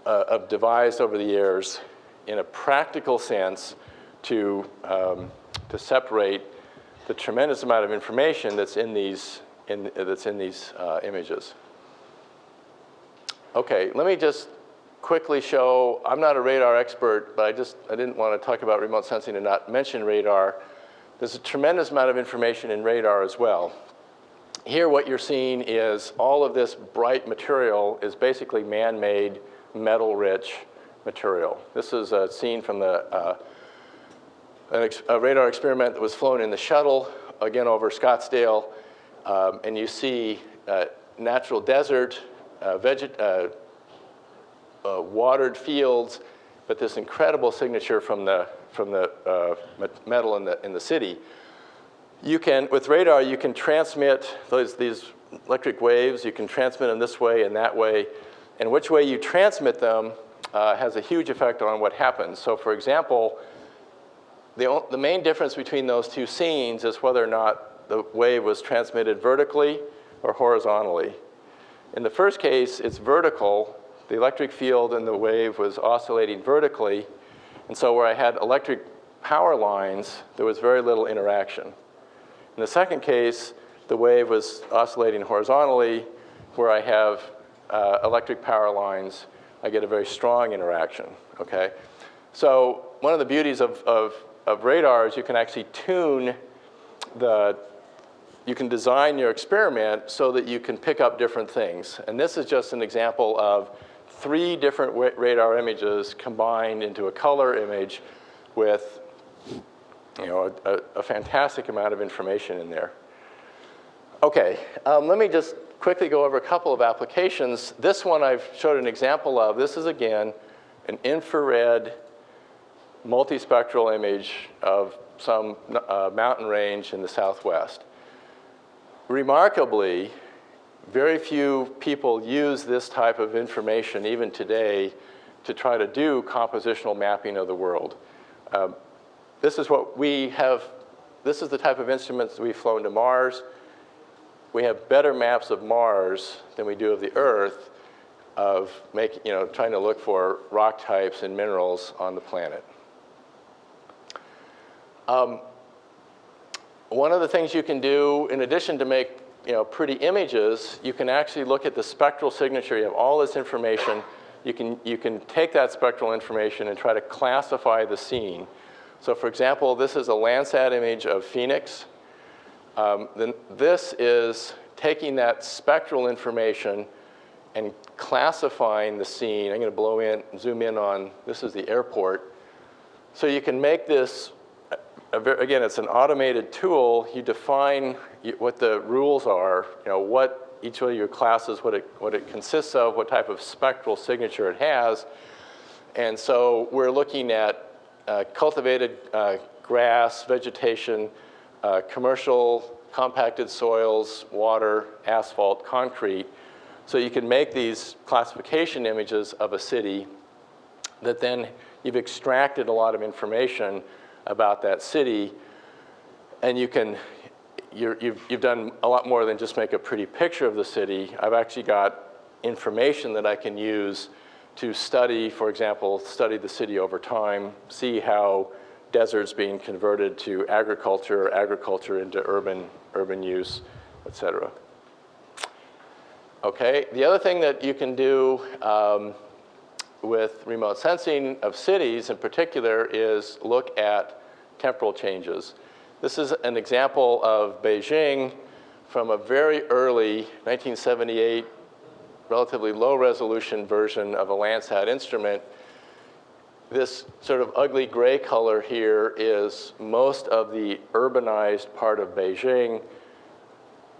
[SPEAKER 2] have devised over the years in a practical sense to separate the tremendous amount of information that's in these images. Okay, let me just quickly show, I'm not a radar expert, but I didn't want to talk about remote sensing and not mention radar. There's a tremendous amount of information in radar as well. Here what you're seeing is all of this bright material is basically man-made, metal-rich material. This is a scene from a radar experiment that was flown in the shuttle, again over Scottsdale, and you see natural desert, watered fields, but this incredible signature from the metal in the city. With radar, you can transmit these electric waves. You can transmit them this way and that way. And which way you transmit them has a huge effect on what happens. So for example, the main difference between those 2 scenes is whether or not the wave was transmitted vertically or horizontally. In the first case, it's vertical. The electric field in the wave was oscillating vertically. And so where I had electric power lines, there was very little interaction. In the second case, the wave was oscillating horizontally, where I have electric power lines. I get a very strong interaction, okay? So one of the beauties of radar is you can actually tune you can design your experiment so that you can pick up different things. And this is just an example of 3 different radar images combined into a color image with a fantastic amount of information in there. Okay, let me just quickly go over a couple of applications. This one I've showed an example of. This is, again, an infrared multispectral image of some mountain range in the Southwest. Remarkably, very few people use this type of information, even today, to try to do compositional mapping of the world. This is what we have. This is the type of instruments that we've flown to Mars. We have better maps of Mars than we do of the Earth, of trying to look for rock types and minerals on the planet. One of the things you can do, in addition to make pretty images, you can actually look at the spectral signature. You have all this information. You can take that spectral information and try to classify the scene. So for example, this is a Landsat image of Phoenix. Then this is taking that spectral information and classifying the scene. I'm going to zoom in on, this is the airport. So you can make this, again, it's an automated tool. You define what the rules are, what each of your classes, what it consists of, what type of spectral signature it has. And so we're looking at cultivated grass, vegetation, commercial compacted soils, water, asphalt, concrete. So you can make these classification images of a city that then you've extracted a lot of information about that city, and you've done a lot more than just make a pretty picture of the city. I've actually got information that I can use to study, for example, study the city over time, see how deserts being converted to agriculture, agriculture into urban use, et cetera. Okay, the other thing that you can do with remote sensing of cities in particular is look at temporal changes. This is an example of Beijing from a very early 1978 relatively low resolution version of a Landsat instrument. This sort of ugly gray color here is most of the urbanized part of Beijing.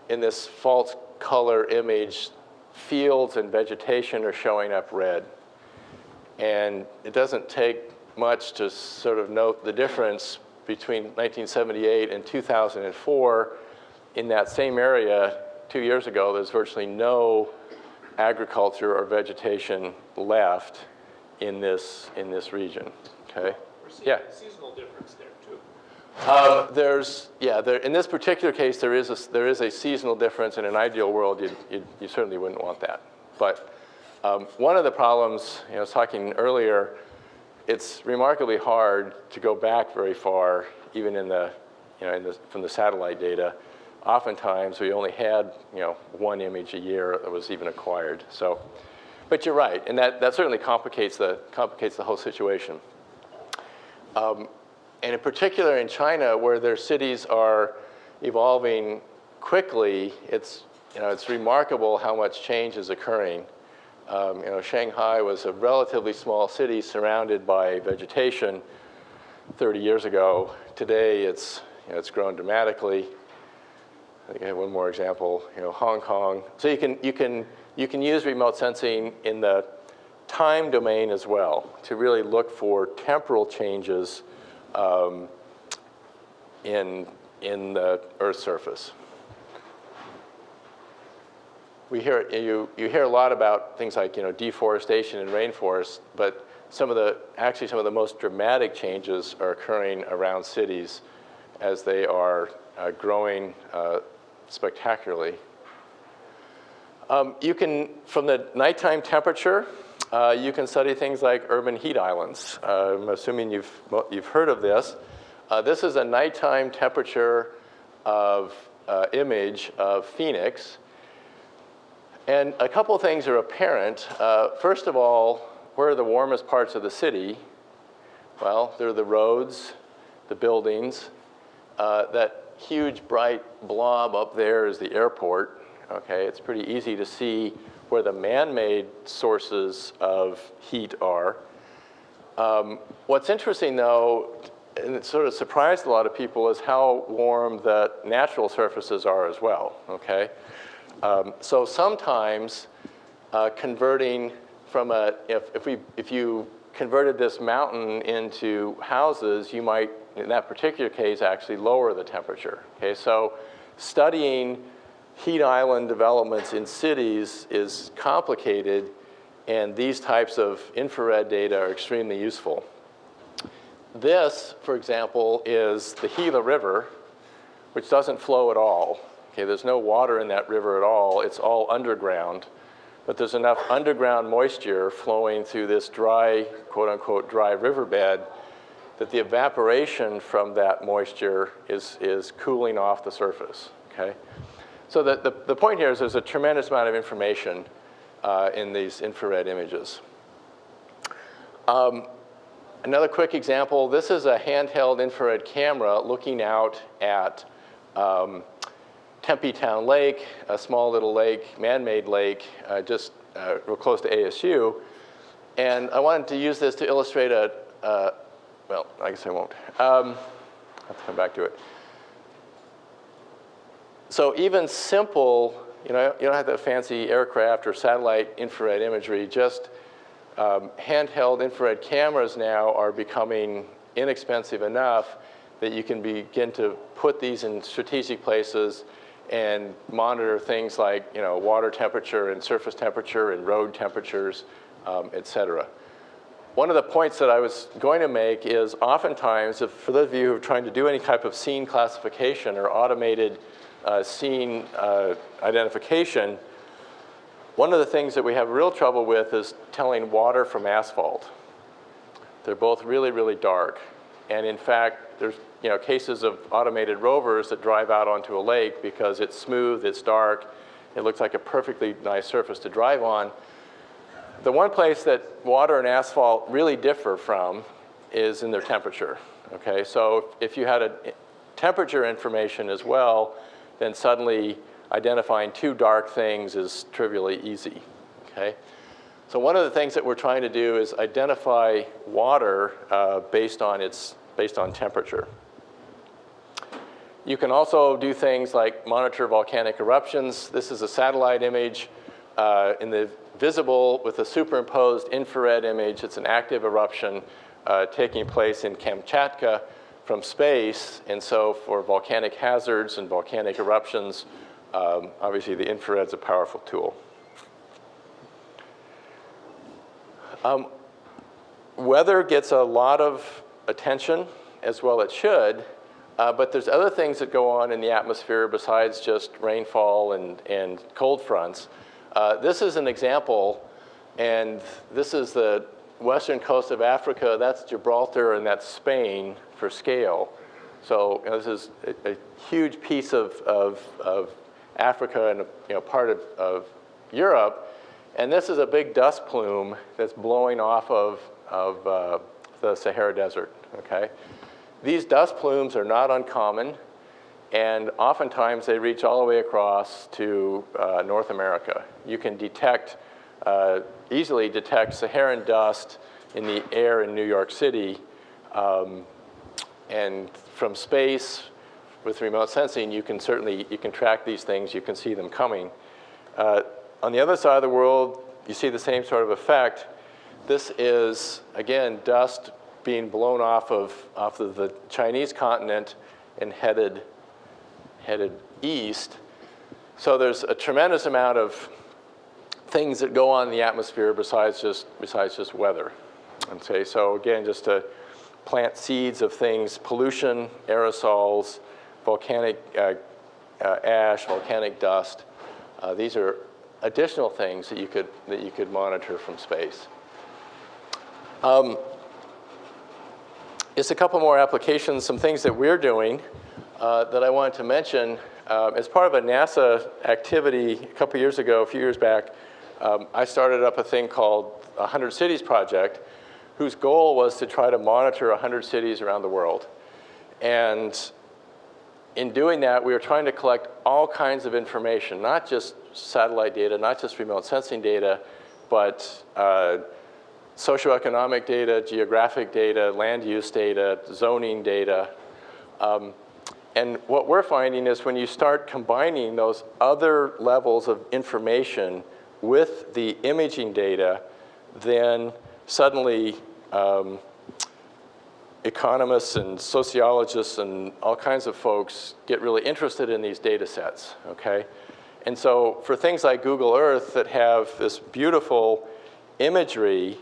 [SPEAKER 2] In this false color image, fields and vegetation are showing up red. And it doesn't take much to sort of note the difference between 1978 and 2004. In that same area 2 years ago, there's virtually no agriculture or vegetation left in this region. Okay.
[SPEAKER 3] We're seeing
[SPEAKER 2] Yeah.
[SPEAKER 3] a seasonal difference there too.
[SPEAKER 2] In this particular case, there is a seasonal difference. In an ideal world, you certainly wouldn't want that. But one of the problems, I was talking earlier, it's remarkably hard to go back very far, even from the satellite data. Oftentimes, we only had one image a year that was even acquired. So, but you're right, and that certainly complicates the whole situation. And in particular, in China, where their cities are evolving quickly, it's remarkable how much change is occurring. Shanghai was a relatively small city surrounded by vegetation 30 years ago. Today, it's grown dramatically. I think I have one more example. Hong Kong. So you can use remote sensing in the time domain as well to really look for temporal changes in the Earth's surface. You hear a lot about things like deforestation in rainforests, but some of the most dramatic changes are occurring around cities as they are growing spectacularly. From the nighttime temperature, you can study things like urban heat islands. I'm assuming you've heard of this. This is a nighttime temperature of image of Phoenix. And a couple of things are apparent. First of all, where are the warmest parts of the city? Well, they're the roads, the buildings. That huge bright blob up there is the airport. Okay, it's pretty easy to see where the man-made sources of heat are. What's interesting, though, and it sort of surprised a lot of people, is how warm the natural surfaces are as well. Okay, so sometimes converting from if you converted this mountain into houses, you might, in that particular case, actually lower the temperature. Okay, so studying heat island developments in cities is complicated, and these types of infrared data are extremely useful. This, for example, is the Gila River, which doesn't flow at all. Okay, there's no water in that river at all. It's all underground. But there's enough underground moisture flowing through this dry, quote-unquote, dry riverbed that the evaporation from that moisture is cooling off the surface. Okay? So the point here is there's a tremendous amount of information in these infrared images. Another quick example, this is a handheld infrared camera looking out at Tempe Town Lake, a small little lake, man-made lake, just real close to ASU. And I wanted to use this to illustrate well, I guess I won't. I'll have to come back to it. So even simple, you don't have the fancy aircraft or satellite infrared imagery, just handheld infrared cameras now are becoming inexpensive enough that you can begin to put these in strategic places and monitor things like water temperature and surface temperature and road temperatures, et cetera. One of the points that I was going to make is oftentimes, for those of you who are trying to do any type of scene classification or automated scene identification, one of the things that we have real trouble with is telling water from asphalt. They're both really, really dark. And in fact, there's cases of automated rovers that drive out onto a lake because it's smooth, it's dark, it looks like a perfectly nice surface to drive on. The one place that water and asphalt really differ from is in their temperature. Okay, so if you had a temperature information as well, then suddenly identifying two dark things is trivially easy. Okay, so one of the things that we're trying to do is identify water based on temperature. You can also do things like monitor volcanic eruptions. This is a satellite image in the visible with a superimposed infrared image. It's an active eruption taking place in Kamchatka from space. And so for volcanic hazards and volcanic eruptions, obviously the infrared's a powerful tool. Weather gets a lot of attention, as well it should, but there's other things that go on in the atmosphere besides just rainfall and cold fronts. This is an example, and this is the western coast of Africa. That's Gibraltar, and that's Spain for scale. So this is a huge piece of Africa and part of Europe. And this is a big dust plume that's blowing off of the Sahara Desert, okay? These dust plumes are not uncommon, and oftentimes they reach all the way across to North America. You can easily detect Saharan dust in the air in New York City, and from space, with remote sensing, you can track these things, you can see them coming. On the other side of the world, you see the same sort of effect. This is, again, dust being blown off of the Chinese continent and headed east. So there's a tremendous amount of things that go on in the atmosphere besides just weather. Okay, so again, just to plant seeds of things: pollution, aerosols, volcanic ash, volcanic dust. These are additional things that you could monitor from space. Just a couple more applications, some things that we're doing that I wanted to mention. as part of a NASA activity a couple years ago, a few years back, I started up a thing called 100 Cities Project, whose goal was to try to monitor 100 cities around the world. And in doing that, we were trying to collect all kinds of information, not just satellite data, not just remote sensing data, but socioeconomic data, geographic data, land use data, zoning data. And what we're finding is when you start combining those other levels of information with the imaging data, then suddenly economists and sociologists and all kinds of folks get really interested in these data sets, okay? And so for things like Google Earth that have this beautiful imagery,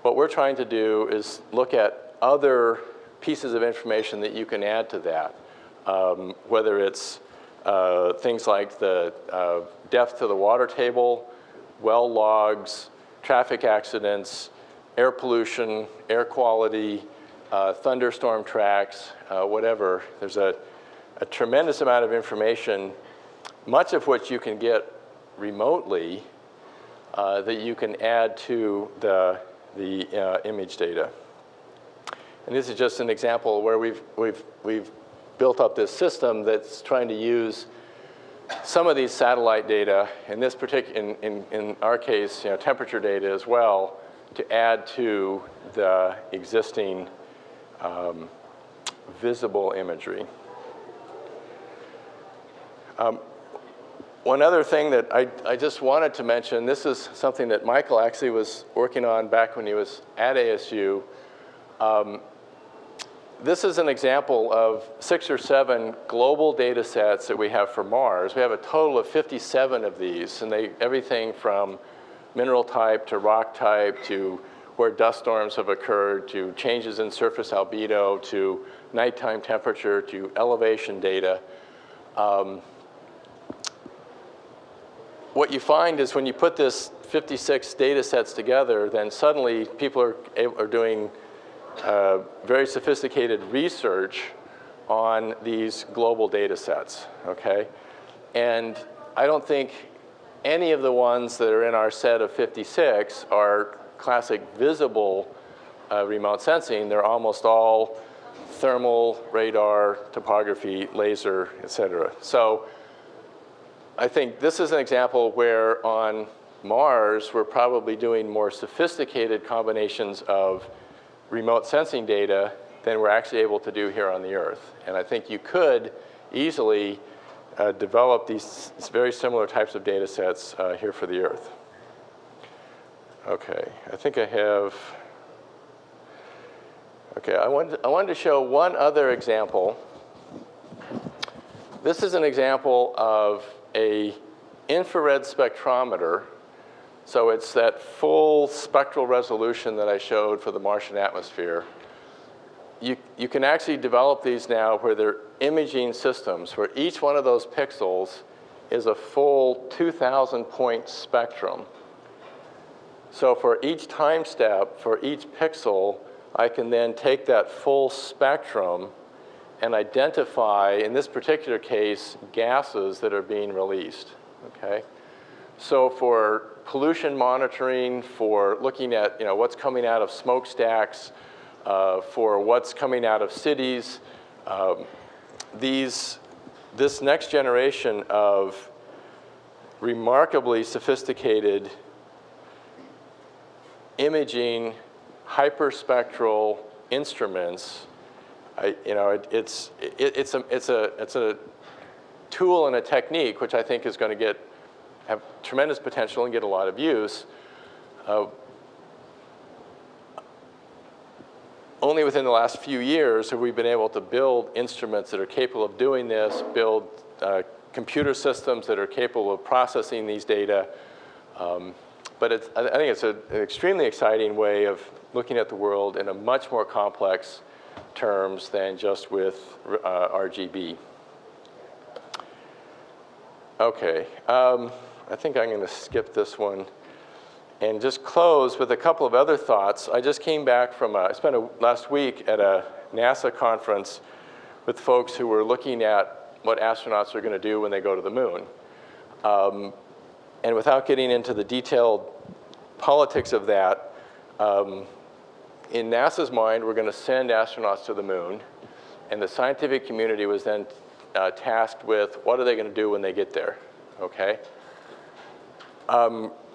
[SPEAKER 2] what we're trying to do is look at other pieces of information that you can add to that, whether it's things like the depth to the water table, well logs, traffic accidents, air pollution, air quality, thunderstorm tracks, whatever. There's a tremendous amount of information, much of which you can get remotely, that you can add to the image data. And this is just an example where we've built up this system that's trying to use some of these satellite data, in this particular, in our case, temperature data as well, to add to the existing visible imagery. One other thing that I just wanted to mention, this is something that Michael actually was working on back when he was at ASU. This is an example of 6 or 7 global data sets that we have for Mars. We have a total of 57 of these, and everything from mineral type to rock type to where dust storms have occurred to changes in surface albedo to nighttime temperature to elevation data. What you find is when you put this 56 data sets together, then suddenly people are doing very sophisticated research on these global data sets, okay? And I don't think any of the ones that are in our set of 56 are classic visible remote sensing. They're almost all thermal, radar, topography, laser, et cetera. So I think this is an example where on Mars, we're probably doing more sophisticated combinations of remote sensing data than we're actually able to do here on the Earth. And I think you could easily develop these very similar types of data sets here for the Earth. Okay, I think I have, okay, I wanted to show one other example. This is an example of a infrared spectrometer. So it's that full spectral resolution that I showed for the Martian atmosphere. You can actually develop these now where they're imaging systems, where each one of those pixels is a full 2,000 point spectrum. So for each time step, for each pixel, I can then take that full spectrum and identify, in this particular case, gases that are being released, okay? So for pollution monitoring, for looking at what's coming out of smokestacks, for what's coming out of cities, this next generation of remarkably sophisticated imaging hyperspectral instruments, it's a tool and a technique which I think is going to have tremendous potential and get a lot of use. Only within the last few years have we been able to build instruments that are capable of doing this, build computer systems that are capable of processing these data. But I think it's an extremely exciting way of looking at the world in a much more complex terms than just with RGB. Okay. I think I'm going to skip this one and just close with a couple of other thoughts. I just came back from, I spent last week at a NASA conference with folks who were looking at what astronauts are going to do when they go to the moon. And without getting into the detailed politics of that, in NASA's mind, we're going to send astronauts to the moon, and the scientific community was then tasked with what are they going to do when they get there, okay?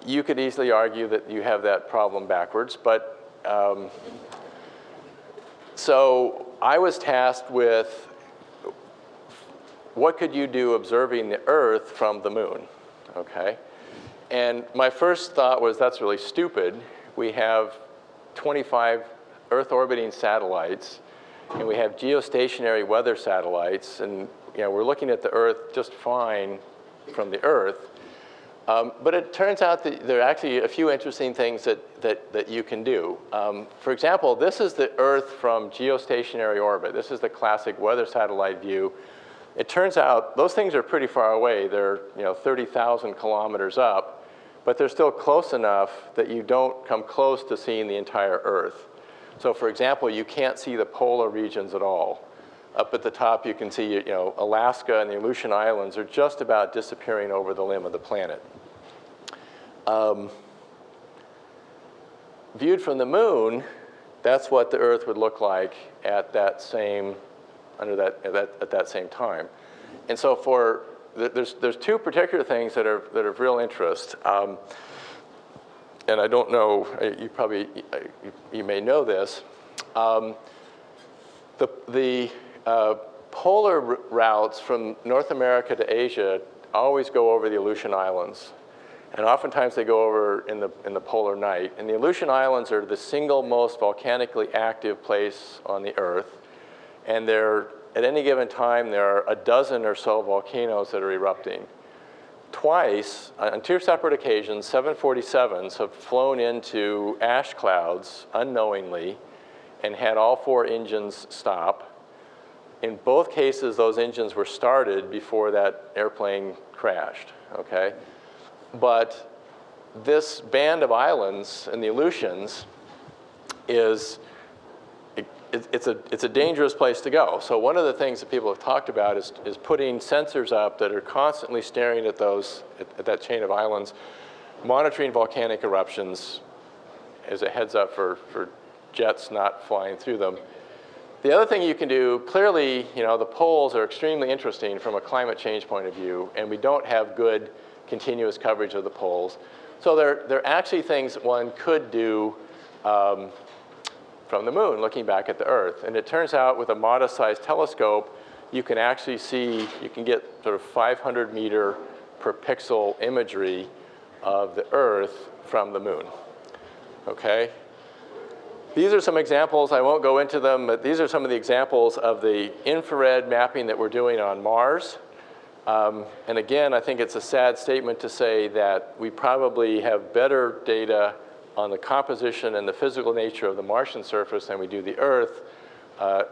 [SPEAKER 2] You could easily argue that you have that problem backwards, but so I was tasked with what could you do observing the Earth from the moon, okay? And my first thought was that's really stupid. We have 25 Earth-orbiting satellites, and we have geostationary weather satellites, and we're looking at the Earth just fine from the Earth. But it turns out that there are actually a few interesting things that you can do. For example, this is the Earth from geostationary orbit. This is the classic weather satellite view. It turns out those things are pretty far away. They're 30,000 kilometers up, but they're still close enough that you don't come close to seeing the entire Earth. So for example, you can't see the polar regions at all. Up at the top, you can see Alaska and the Aleutian Islands are just about disappearing over the limb of the planet. Viewed from the moon, that's what the Earth would look like at that same at that same time. And so there's two particular things that are of real interest. And I don't know, you may know this. The polar routes from North America to Asia always go over the Aleutian Islands. And oftentimes they go over in the polar night. And the Aleutian Islands are the single most volcanically active place on the Earth. And at any given time, there are a dozen or so volcanoes that are erupting. Twice, on two separate occasions, 747s have flown into ash clouds unknowingly and had all 4 engines stop. In both cases, those engines were started before that airplane crashed, okay? But this band of islands in the Aleutians it's a dangerous place to go. So one of the things that people have talked about is putting sensors up that are constantly staring at that chain of islands, monitoring volcanic eruptions as a heads up for jets not flying through them. The other thing you can do, clearly, the poles are extremely interesting from a climate change point of view, and we don't have good continuous coverage of the poles. So there are actually things that one could do from the moon, looking back at the Earth. And it turns out with a modest-sized telescope, you can actually see, you can get sort of 500 meter per pixel imagery of the Earth from the moon, okay? These are some examples. I won't go into them, but these are some of the examples of the infrared mapping that we're doing on Mars. And again, I think it's a sad statement to say that we probably have better data on the composition and the physical nature of the Martian surface than we do the Earth,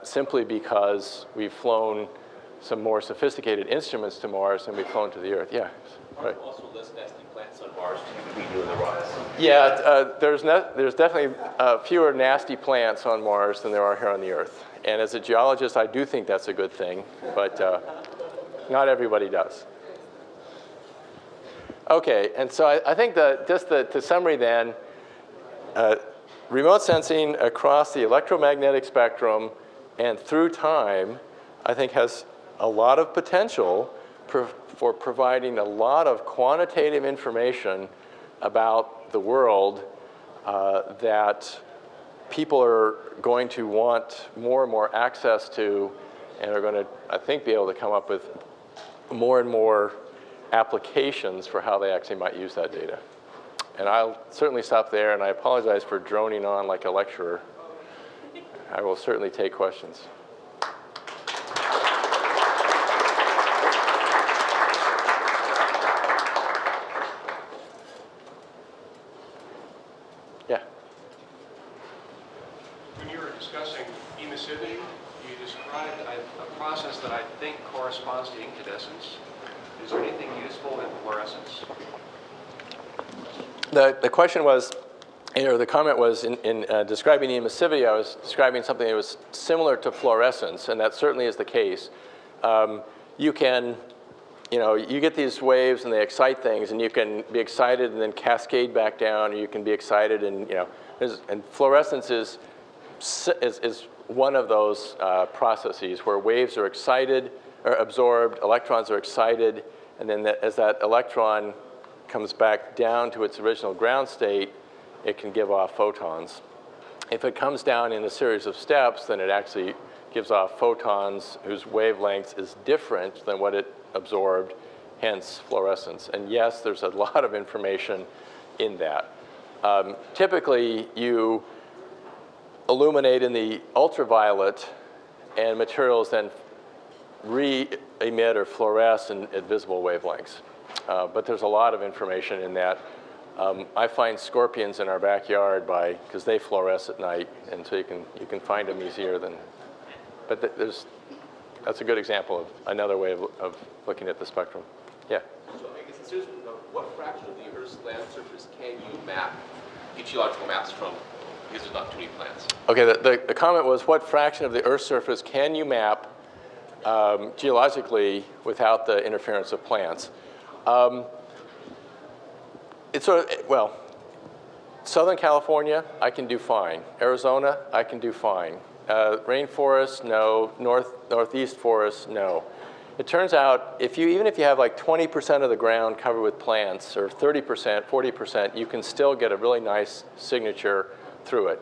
[SPEAKER 2] simply because we've flown some more sophisticated instruments to Mars than we've flown to the Earth. Yeah, right.
[SPEAKER 4] Also less nasty plants on Mars than we do in the rocks.
[SPEAKER 2] Yeah, there's definitely fewer nasty plants on Mars than there are here on the Earth. And as a geologist, I do think that's a good thing, but not everybody does. Okay, and so I think the summary then, remote sensing across the electromagnetic spectrum and through time, I think has a lot of potential for providing a lot of quantitative information about the world that people are going to want more and more access to and are going to, I think, be able to come up with more and more applications for how they actually might use that data. And I'll certainly stop there, and I apologize for droning on like a lecturer. I will certainly take questions. Yeah.
[SPEAKER 3] When you were discussing emissivity, you described a process that I think corresponds to incandescence. Is there anything useful in fluorescence?
[SPEAKER 2] The question was, the comment was, in describing emissivity, I was describing something that was similar to fluorescence, and that certainly is the case. you can, you get these waves and they excite things, and you can be excited and then cascade back down, or you can be excited and, and fluorescence is one of those processes where waves are excited or absorbed, electrons are excited, and then as that electron comes back down to its original ground state, it can give off photons. If it comes down in a series of steps, then it actually gives off photons whose wavelength is different than what it absorbed, hence fluorescence. And yes, there's a lot of information in that. Typically, you illuminate in the ultraviolet, and materials then re-emit or fluoresce at visible wavelengths. But there's a lot of information in that. I find scorpions in our backyard because they fluoresce at night, and so you can find them easier than. But that's a good example of another way of looking at the spectrum. Yeah.
[SPEAKER 4] So I guess seriously, what fraction of the Earth's land surface can you map geological maps from? Because there's not too many plants. Okay.
[SPEAKER 2] The comment was, what fraction of the Earth's surface can you map geologically without the interference of plants? It's Southern California, I can do fine. Arizona, I can do fine. Rainforest, no. Northeast forest, no. It turns out, even if you have like 20% of the ground covered with plants, or 30%, 40%, you can still get a really nice signature through it.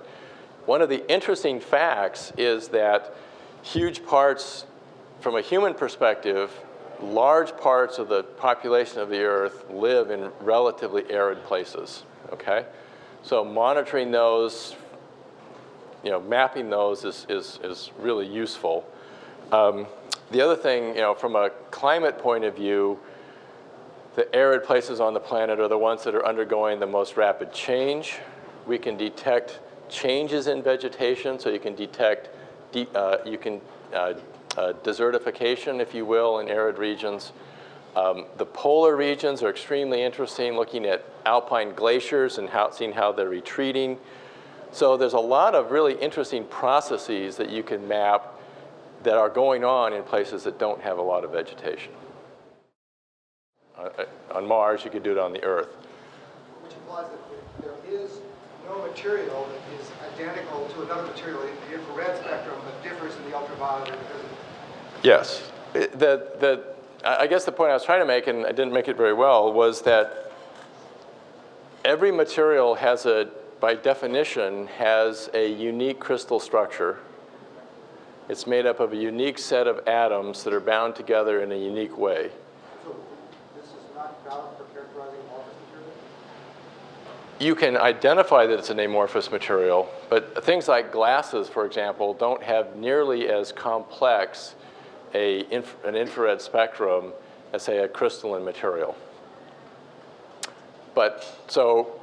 [SPEAKER 2] One of the interesting facts is that huge parts, from a human perspective, large parts of the population of the Earth live in relatively arid places, okay? So monitoring those, mapping those is really useful. The other thing, from a climate point of view, the arid places on the planet are the ones that are undergoing the most rapid change. We can detect changes in vegetation, so you can detect desertification, if you will, in arid regions. The polar regions are extremely interesting, looking at alpine glaciers and seeing how they're retreating. So there's a lot of really interesting processes that you can map that are going on in places that don't have a lot of vegetation. On Mars, you could do it on the Earth.
[SPEAKER 5] Which implies that there is no material that is identical to another material in the infrared spectrum but differs in the ultraviolet.
[SPEAKER 2] Yes. I guess the point I was trying to make, and I didn't make it very well, was that every material by definition, has a unique crystal structure. It's made up of a unique set of atoms that are bound together in a unique way.
[SPEAKER 5] So this is not valid for characterizing amorphous material?
[SPEAKER 2] You can identify that it's an amorphous material, but things like glasses, for example, don't have nearly as complex an infrared spectrum as, say, a crystalline material. But so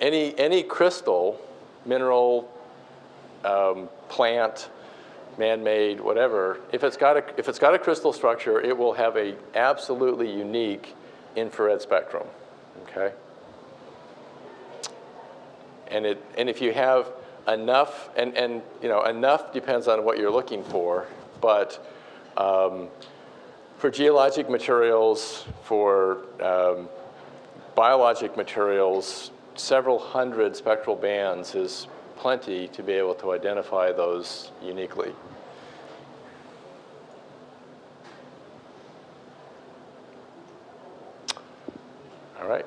[SPEAKER 2] any crystal, mineral, plant, man-made, whatever, if it's got a crystal structure, it will have a absolutely unique infrared spectrum. Okay. And if you have enough, and enough depends on what you're looking for, but for geologic materials, for biologic materials, several hundred spectral bands is plenty to be able to identify those uniquely. All right.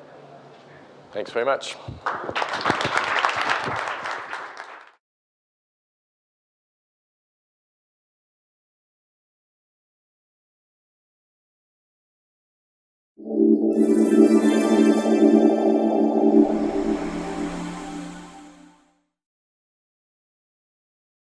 [SPEAKER 2] Thanks very much.